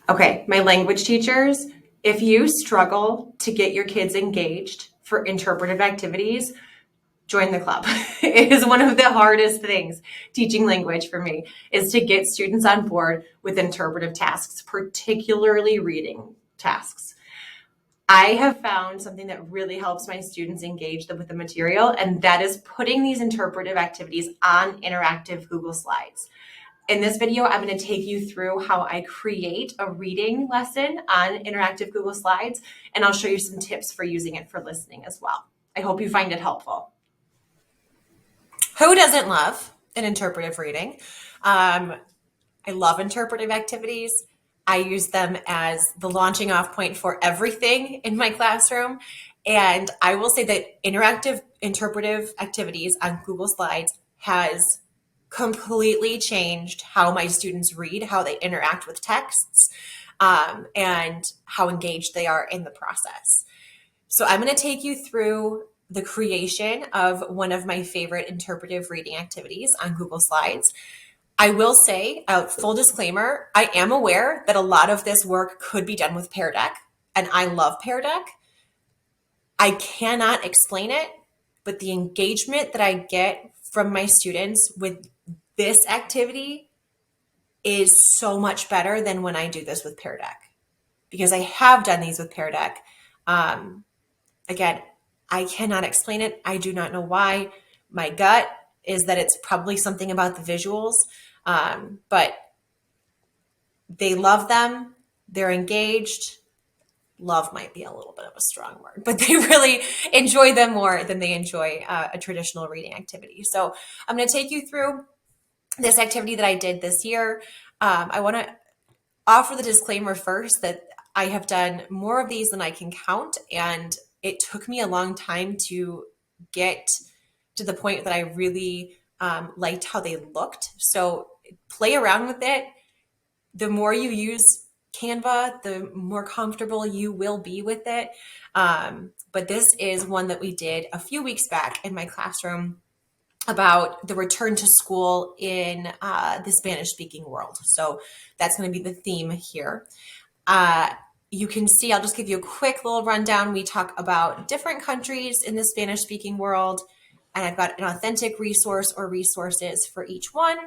Okay, my language teachers, if you struggle to get your kids engaged for interpretive activities, join the club. It is one of the hardest things teaching language for me is to get students on board with interpretive tasks, particularly reading tasks. I have found something that really helps my students engage with the material, and that is putting these interpretive activities on interactive Google Slides. In this video, I'm going to take you through how I create a reading lesson on interactive Google Slides, and I'll show you some tips for using it for listening as well. I hope you find it helpful. Who doesn't love an interpretive reading? I love interpretive activities. I use them as the launching off point for everything in my classroom. And I will say that interactive interpretive activities on Google Slides has completely changed how my students read, how they interact with texts, and how engaged they are in the process. So I'm going to take you through the creation of one of my favorite interpretive reading activities on Google Slides. I will say, full disclaimer, I am aware that a lot of this work could be done with Pear Deck, and I love Pear Deck. I cannot explain it, but the engagement that I get from my students with this activity is so much better than when I do this with Pear Deck, because I have done these with Pear Deck. Again, I cannot explain it. I do not know why. My gut is that it's probably something about the visuals, but they love them. They're engaged. Love might be a little bit of a strong word, but they really enjoy them more than they enjoy a traditional reading activity. So I'm going to take you through this activity that I did this year. I want to offer the disclaimer first that I have done more of these than I can count, and it took me a long time to get to the point that I really liked how they looked. So play around with it. The more you use Canva, the more comfortable you will be with it. But this is one that we did a few weeks back in my classroom about the return to school in the Spanish-speaking world. So that's going to be the theme here. You can see, I'll just give you a quick little rundown. We talk about different countries in the Spanish-speaking world, and I've got an authentic resource or resources for each one,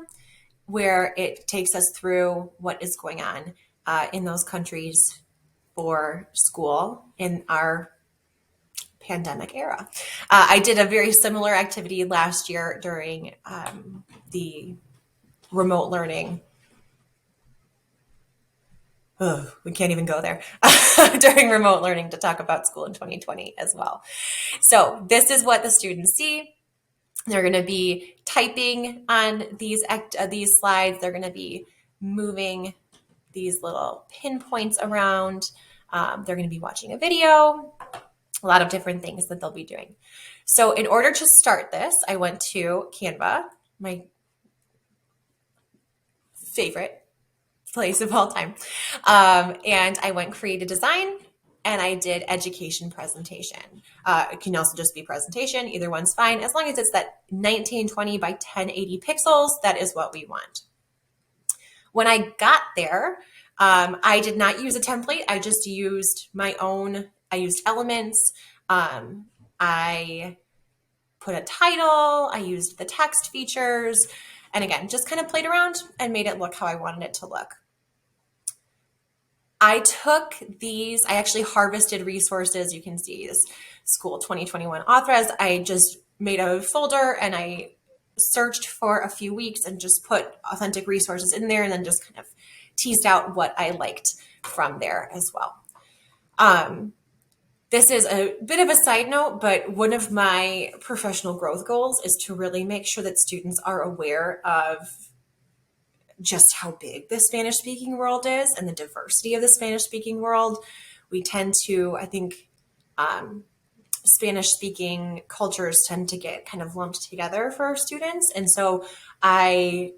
where it takes us through what is going on in those countries for school in our pandemic era. I did a very similar activity last year during the remote learning. Oh, we can't even go there during remote learning to talk about school in 2020 as well. So this is what the students see. They're going to be typing on these slides. They're going to be moving these little pinpoints around. They're going to be watching a video, a lot of different things that they'll be doing. So in order to start this, I went to Canva, my favorite place of all time. And I went create a design, and I did education presentation. It can also just be presentation. Either one's fine. As long as it's that 1920 by 1080 pixels, that is what we want. When I got there, I did not use a template. I just used my own. I used elements. I put a title. I used the text features. And again, just kind of played around and made it look how I wanted it to look. I took these, I actually harvested resources. You can see this School 2021 Authorized. I just made a folder and I searched for a few weeks and just put authentic resources in there, and then just kind of teased out what I liked from there as well. This is a bit of a side note, but one of my professional growth goals is to really make sure that students are aware of just how big the Spanish-speaking world is and the diversity of the Spanish-speaking world. We tend to, I think, Spanish-speaking cultures tend to get kind of lumped together for our students. And so I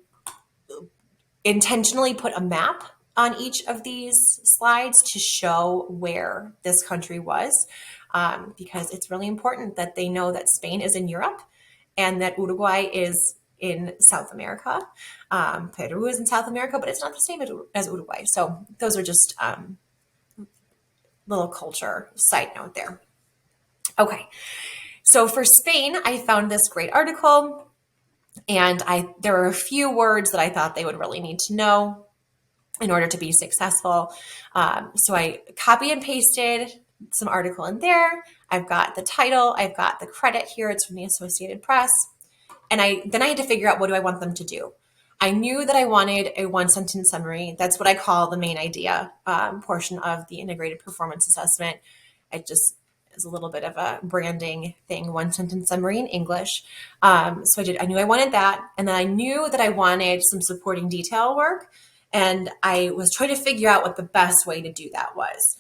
intentionally put a map on each of these slides to show where this country was, because it's really important that they know that Spain is in Europe and that Uruguay is in South America. Peru is in South America, but it's not the same as Uruguay. So those are just little culture side note there. Okay, so for Spain, I found this great article, and there were a few words that I thought they would really need to know in order to be successful. So I copy and pasted some article in there. I've got the title, I've got the credit here. It's from the Associated Press. And then I had to figure out, what do I want them to do? I knew that I wanted a one-sentence summary. That's what I call the main idea portion of the integrated performance assessment. It just is a little bit of a branding thing, one-sentence summary in English. So I knew I wanted that. And then I knew that I wanted some supporting detail work. And I was trying to figure out what the best way to do that was.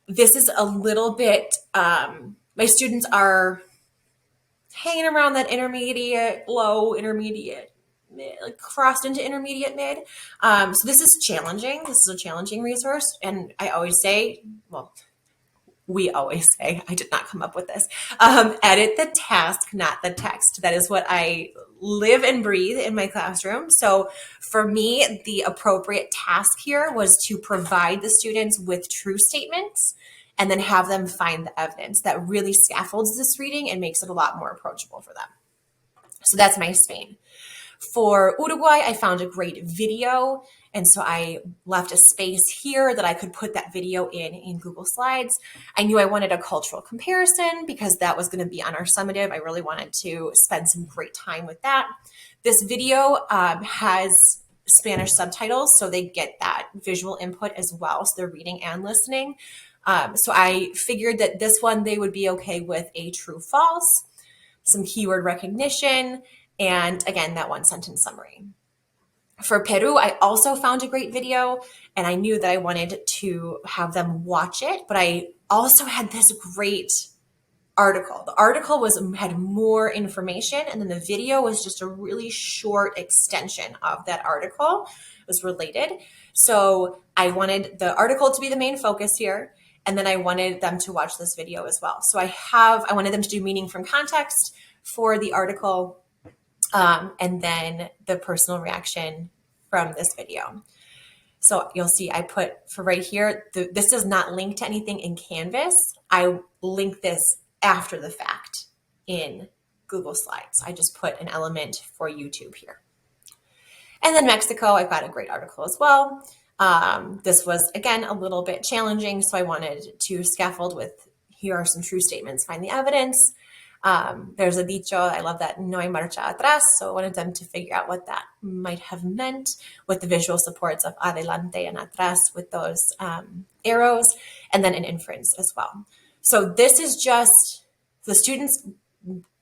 This is a little bit, my students are hanging around that intermediate, low, intermediate, mid, like crossed into intermediate mid. So this is challenging. This is a challenging resource. And I always say, well, we always say, I did not come up with this, edit the task, not the text. That is what I live and breathe in my classroom. So for me, the appropriate task here was to provide the students with true statements and then have them find the evidence. That really scaffolds this reading and makes it a lot more approachable for them. So that's my Spain. For Uruguay, I found a great video. And so I left a space here that I could put that video in Google Slides. I knew I wanted a cultural comparison because that was going to be on our summative. I really wanted to spend some great time with that. This video has Spanish subtitles, so they get that visual input as well. So they're reading and listening. So I figured that this one, they would be okay with a true false, some keyword recognition, and again, that one sentence summary. For Peru, I also found a great video, and I knew that I wanted to have them watch it, but I also had this great article. The article had more information, and then the video was just a really short extension of that article. It was related. So I wanted the article to be the main focus here, and then I wanted them to watch this video as well. So I wanted them to do meaning from context for the article, and then the personal reaction from this video. So you'll see I put for right here, this does not link to anything in Canvas. I link this after the fact in Google Slides. I just put an element for YouTube here. And then Mexico, I've got a great article as well. This was, again, a little bit challenging. So I wanted to scaffold with, here are some true statements, find the evidence. There's a dicho, I love that, no hay marcha atrás. So I wanted them to figure out what that might have meant with the visual supports of adelante and atrás with those arrows, and then an inference as well. So this is just, the students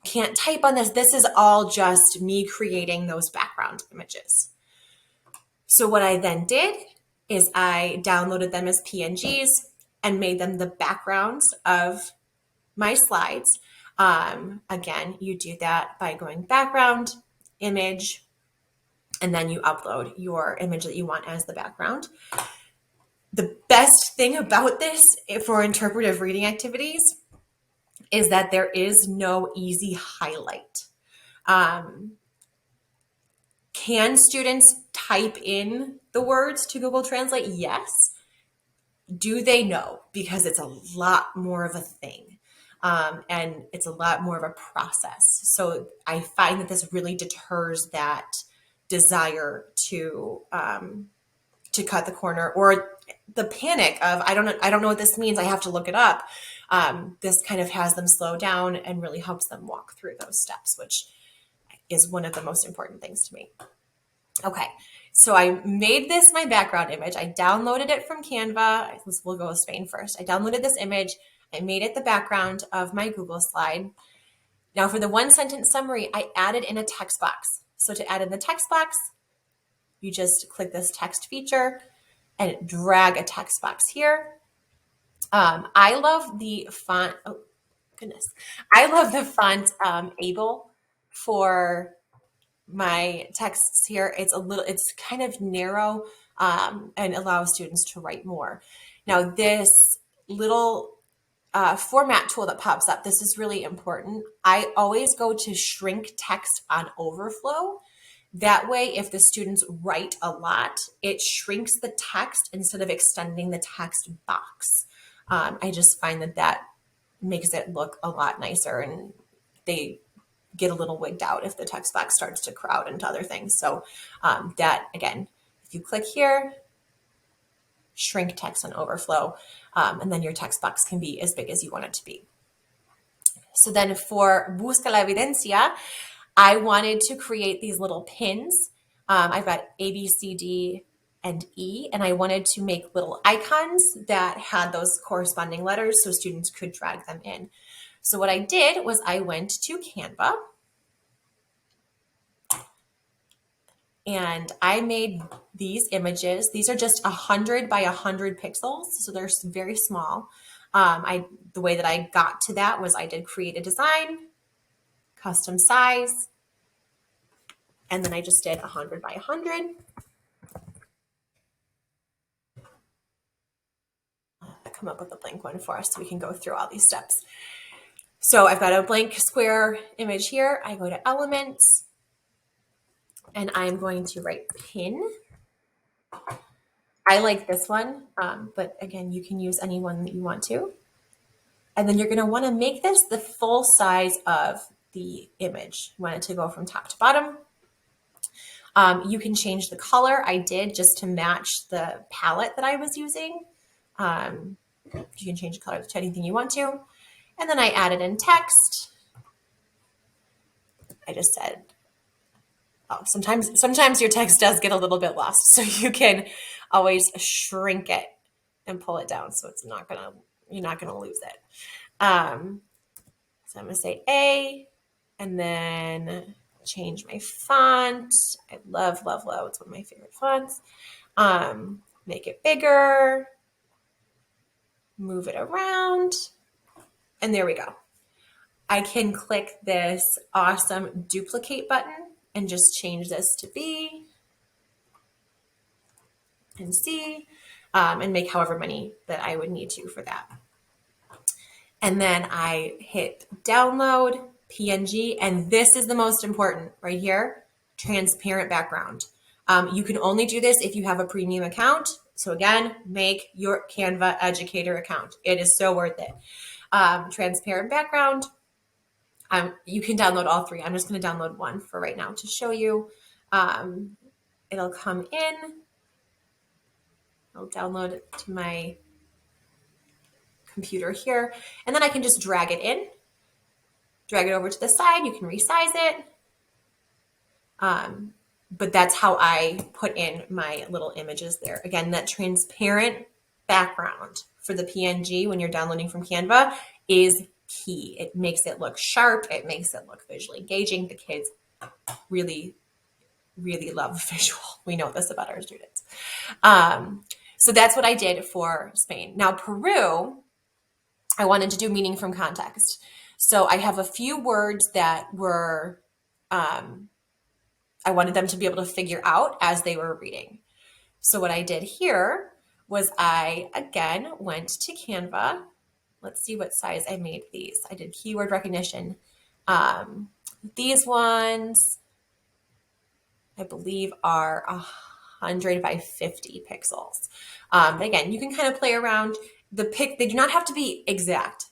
can't type on this. This is all just me creating those background images. So what I then did is I downloaded them as PNGs and made them the backgrounds of my slides. Again, you do that by going background, image, and then you upload your image that you want as the background. The best thing about this for interpretive reading activities is that there is no easy highlight. Can students type in the words to Google Translate? Yes. Do they? No, because it's a lot more of a thing. And it's a lot more of a process. So I find that this really deters that desire to cut the corner, or the panic of, I don't know what this means, I have to look it up. This kind of has them slow down and really helps them walk through those steps, which is one of the most important things to me. Okay, so I made this my background image. I downloaded it from Canva. We'll go with Spain first. I downloaded this image. I made it the background of my Google slide. Now for the one sentence summary, I added in a text box. So to add in the text box, you just click this text feature and drag a text box here. I love the font. Oh, goodness. I love the font Able for my texts here. It's kind of narrow and allows students to write more. Now this little format tool that pops up. This is really important. I always go to shrink text on Overflow. That way, if the students write a lot, it shrinks the text instead of extending the text box. I just find that makes it look a lot nicer, and they get a little wigged out if the text box starts to crowd into other things. So that, again, if you click here, shrink text on Overflow, and then your text box can be as big as you want it to be. So then for Busca la Evidencia, I wanted to create these little pins. I've got A, B, C, D, and E, and I wanted to make little icons that had those corresponding letters so students could drag them in. So what I did was I went to Canva and I made these images. These are just 100 by 100 pixels, so they're very small. The way that I got to that was I did create a design, custom size, and then I just did 100 by 100. I come up with a blank one for us so we can go through all these steps. So I've got a blank square image here. I go to Elements, and I'm going to write pin. I like this one, but again, you can use any one that you want to. And then you're going to want to make this the full size of the image. You want it to go from top to bottom. You can change the color. I did just to match the palette that I was using. You can change the color to anything you want to. And then I added in text. I just said, oh, sometimes your text does get a little bit lost. So you can always shrink it and pull it down so you're not gonna lose it. So I'm gonna say A, and then change my font. I love. It's one of my favorite fonts. Make it bigger, move it around, and there we go. I can click this awesome duplicate button and just change this to B and C, and make however many that I would need to for that. And then I hit download PNG, and this is the most important right here, transparent background. You can only do this if you have a premium account. So again, make your Canva educator account. It is so worth it. Transparent background. You can download all three. I'm just going to download one for right now to show you. It'll come in. I'll download it to my computer here, and then I can just drag it in, drag it over to the side. You can resize it. But that's how I put in my little images there. Again, that transparent background for the PNG when you're downloading from Canva is key. It makes it look sharp. It makes it look visually engaging. The kids really, really love visual. We know this about our students. So that's what I did for Spain. Now, Peru, I wanted to do meaning from context. So I have a few words that were, I wanted them to be able to figure out as they were reading. So what I did here was I, again, went to Canva. Let's see what size I made these. I did keyword recognition. These ones, I believe, are 100 by 50 pixels. Again, you can kind of play around. They do not have to be exact.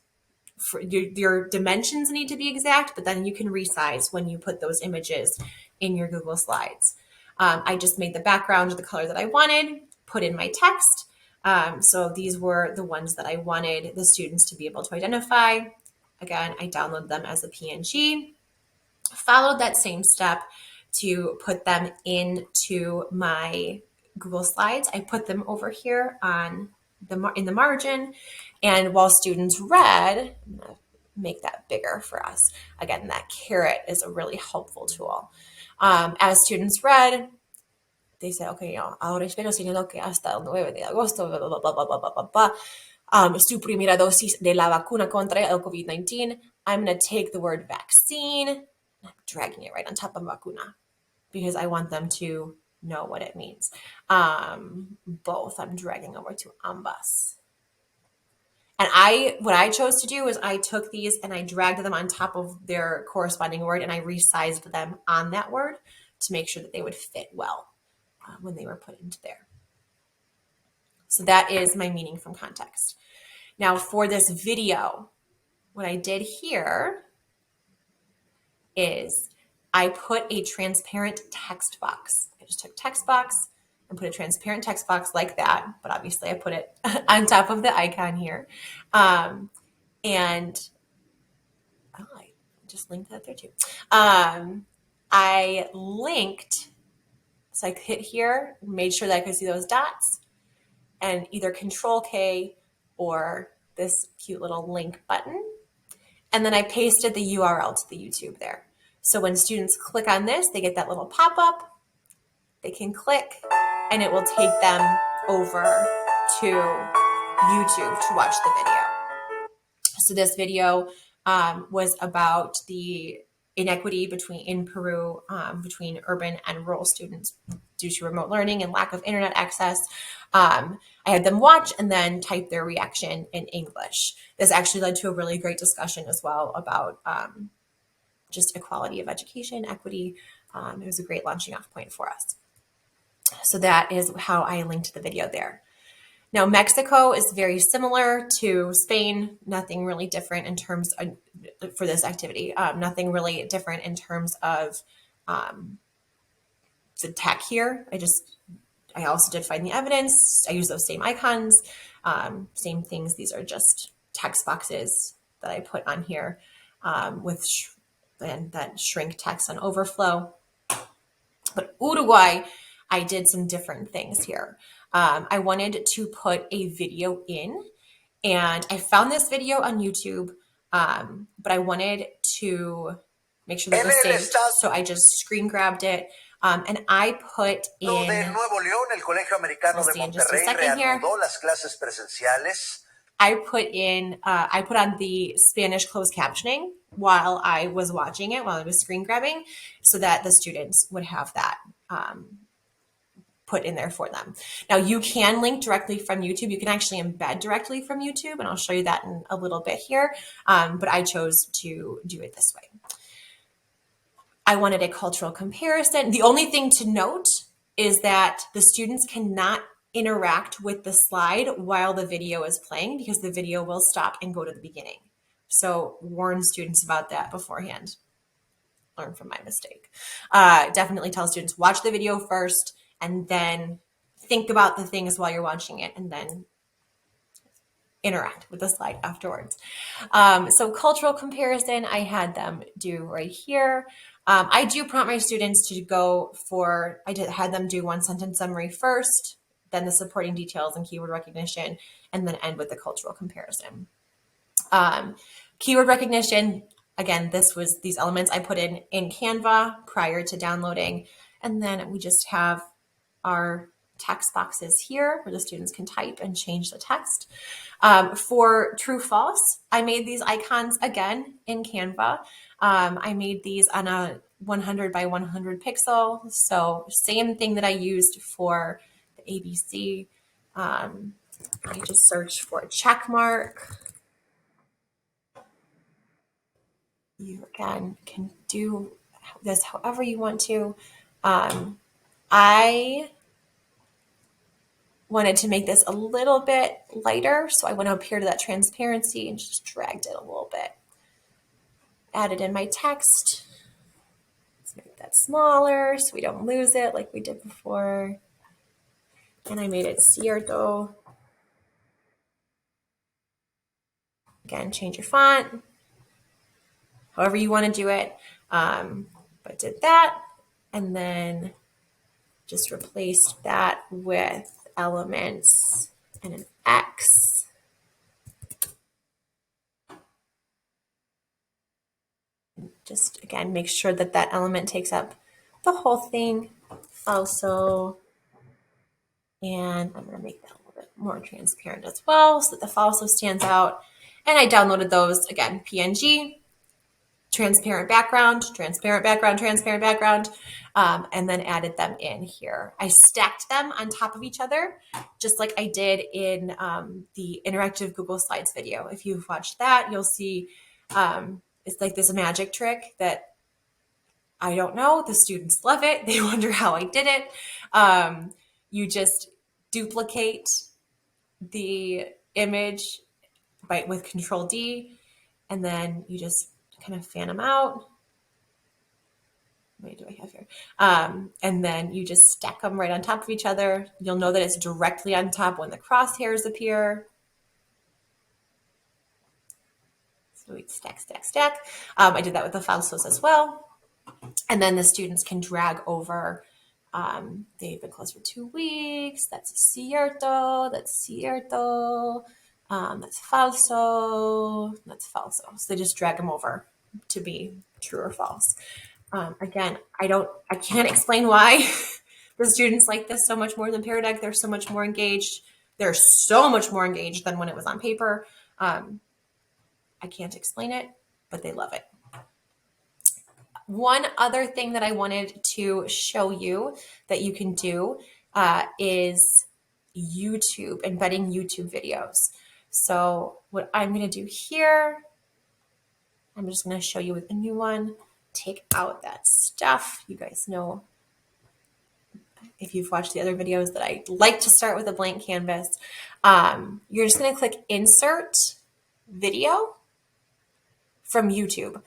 Your dimensions need to be exact, but then you can resize when you put those images in your Google Slides. I just made the background the color that I wanted, put in my text. So these were the ones that I wanted the students to be able to identify. Again, I downloaded them as a PNG, followed that same step to put them into my Google Slides. I put them over here in the margin, and while students read, I'm gonna make that bigger for us. Again, that caret is a really helpful tool. As students read, they said, okay, ahora espero señaló que hasta el 9 de agosto, blah, blah, blah, blah, blah, blah, blah, blah, su primera dosis de la vacuna contra el COVID-19. I'm going to take the word vaccine, and I'm dragging it right on top of vacuna because I want them to know what it means. Both I'm dragging over to ambas. And what I chose to do is I took these and I dragged them on top of their corresponding word, and I resized them on that word to make sure that they would fit well when they were put into there. So that is my meaning from context. Now for this video, what I did here is I put a transparent text box. I just took text box and put a transparent text box like that, but obviously I put it on top of the icon here. And I just linked that there too. I linked, so I hit here, made sure that I could see those dots, and either Control K or this cute little link button. And then I pasted the URL to the YouTube there. So when students click on this, they get that little pop-up, they can click, and it will take them over to YouTube to watch the video. So this video was about the inequity in Peru between urban and rural students due to remote learning and lack of internet access. I had them watch and then type their reaction in English. This actually led to a really great discussion as well about just equality of education, equity. It was a great launching off point for us. So that is how I linked the video there. Now, Mexico is very similar to Spain, nothing really different in terms of, for this activity, nothing really different in terms of the tech here. I also did find the evidence. I use those same icons, same things. These are just text boxes that I put on here and that shrink text on Overflow. But Uruguay, I did some different things here. I wanted to put a video in, and I found this video on YouTube, but I wanted to make sure that it was saved. So I just screen grabbed it, and I put in, let's see, in just a second here, I put on the Spanish closed captioning while I was watching it, while I was screen grabbing, so that the students would have that put in there for them. Now you can link directly from YouTube. You can actually embed directly from YouTube, and I'll show you that in a little bit here. But I chose to do it this way. I wanted a cultural comparison. The only thing to note is that the students cannot interact with the slide while the video is playing, because the video will stop and go to the beginning. So warn students about that beforehand. Learn from my mistake. Definitely tell students, watch the video first, and then think about the things while you're watching it, and then interact with the slide afterwards. So cultural comparison, I had them do right here. I do prompt my students to go for, had them do one sentence summary first, then the supporting details and keyword recognition, and then end with the cultural comparison. Keyword recognition, again, these elements I put in Canva prior to downloading, and then we just have our text boxes here where the students can type and change the text. For true false, I made these icons again in Canva. I made these on a 100 by 100 pixel. So same thing that I used for the ABC. I just searched for a check mark. You again can do this however you want to. I wanted to make this a little bit lighter, so I went up here to that transparency and just dragged it a little bit. Added in my text. Let's make that smaller so we don't lose it like we did before. And I made it cierto. Again, change your font, however you want to do it. But did that, and then just replaced that with elements and an X. Just again, make sure that that element takes up the whole thing also. And I'm going to make that a little bit more transparent as well so that the file also stands out. And I downloaded those, again, PNG. transparent background, transparent background, transparent background, and then added them in here. I stacked them on top of each other, just like I did in the interactive Google Slides video. If you've watched that, you'll see it's like this magic trick that I don't know. The students love it. They wonder how I did it. You just duplicate the image with Control D, and then you just kind of fan them out. What do I have here? And then you just stack them right on top of each other. You'll know that it's directly on top when the crosshairs appear. So we stack, stack, stack. I did that with the falsos as well. And then the students can drag over. They've been closed for 2 weeks. That's cierto. That's cierto. That's falso. That's falso. So they just drag them over to be true or false. Again, I can't explain why the students like this so much more than Pear Deck. They're so much more engaged. They're so much more engaged than when it was on paper. I can't explain it, but they love it. One other thing that I wanted to show you that you can do is YouTube, embedding YouTube videos. So what I'm going to do here, I'm just going to show you with a new one. Take out that stuff. You guys know, if you've watched the other videos, that I like to start with a blank canvas. You're just going to click Insert Video from YouTube.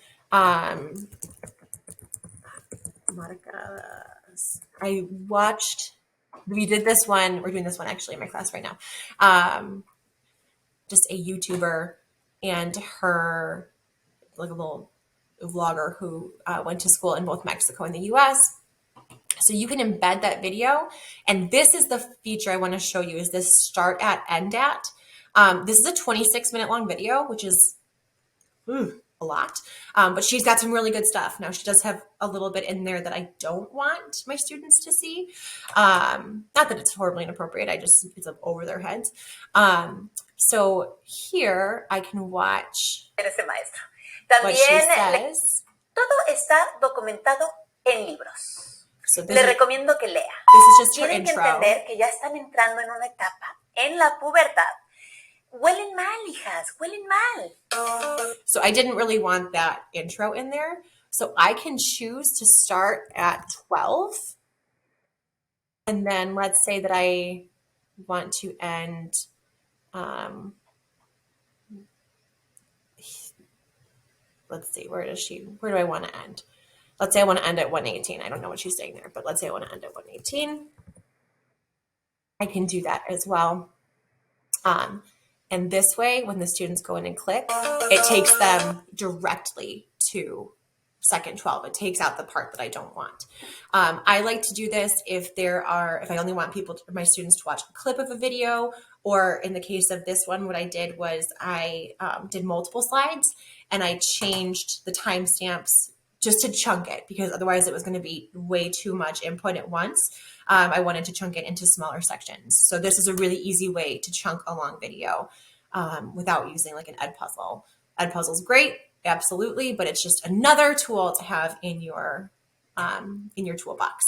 We did this one, we're doing this one actually in my class right now. Just a YouTuber and her, like a little vlogger who went to school in both Mexico and the US. So you can embed that video. And this is the feature I want to show you, is this start at, end at. This is a 26-minute long video, which is a lot, but she's got some really good stuff. Now, she does have a little bit in there that I don't want my students to see. Not that it's horribly inappropriate. It's over their heads. So here I can watch what she says. Todo está documentado en libros. So Le recomiendo que lea. This is just her Tienen que intro. entender que ya están entrando en una etapa, en la pubertad. Huelen mal, hijas, huelen mal. So I didn't really want that intro in there. So I can choose to start at 12. And then let's say that I want to end, let's see, where do I want to end? Let's say I want to end at 118. I don't know what she's saying there, but let's say I want to end at 118. I can do that as well. And this way, when the students go in and click, it takes them directly to second 12. It takes out the part that I don't want. I like to do this if I only want my students to watch a clip of a video, or in the case of this one, what I did was I did multiple slides and I changed the timestamps just to chunk it, because otherwise it was going to be way too much input at once. I wanted to chunk it into smaller sections. So this is a really easy way to chunk a long video without using like an Edpuzzle. Edpuzzle is great, absolutely, but it's just another tool to have in your toolbox.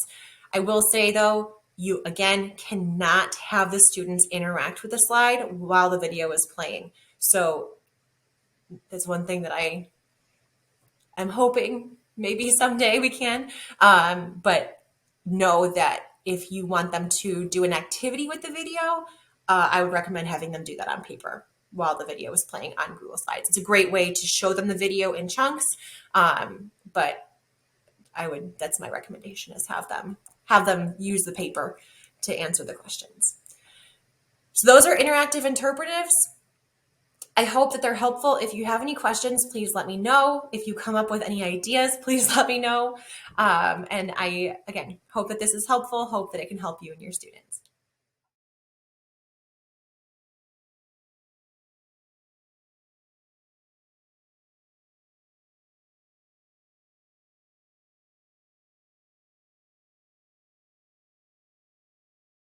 I will say though, you again cannot have the students interact with the slide while the video is playing. So that's one thing that I am hoping maybe someday we can, but know that if you want them to do an activity with the video, I would recommend having them do that on paper while the video is playing on Google Slides. It's a great way to show them the video in chunks, but that's my recommendation, is have them use the paper to answer the questions. So those are interactive interpretives. I hope that they're helpful. If you have any questions, please let me know. If you come up with any ideas, please let me know. And I, again, hope that this is helpful, hope that it can help you and your students.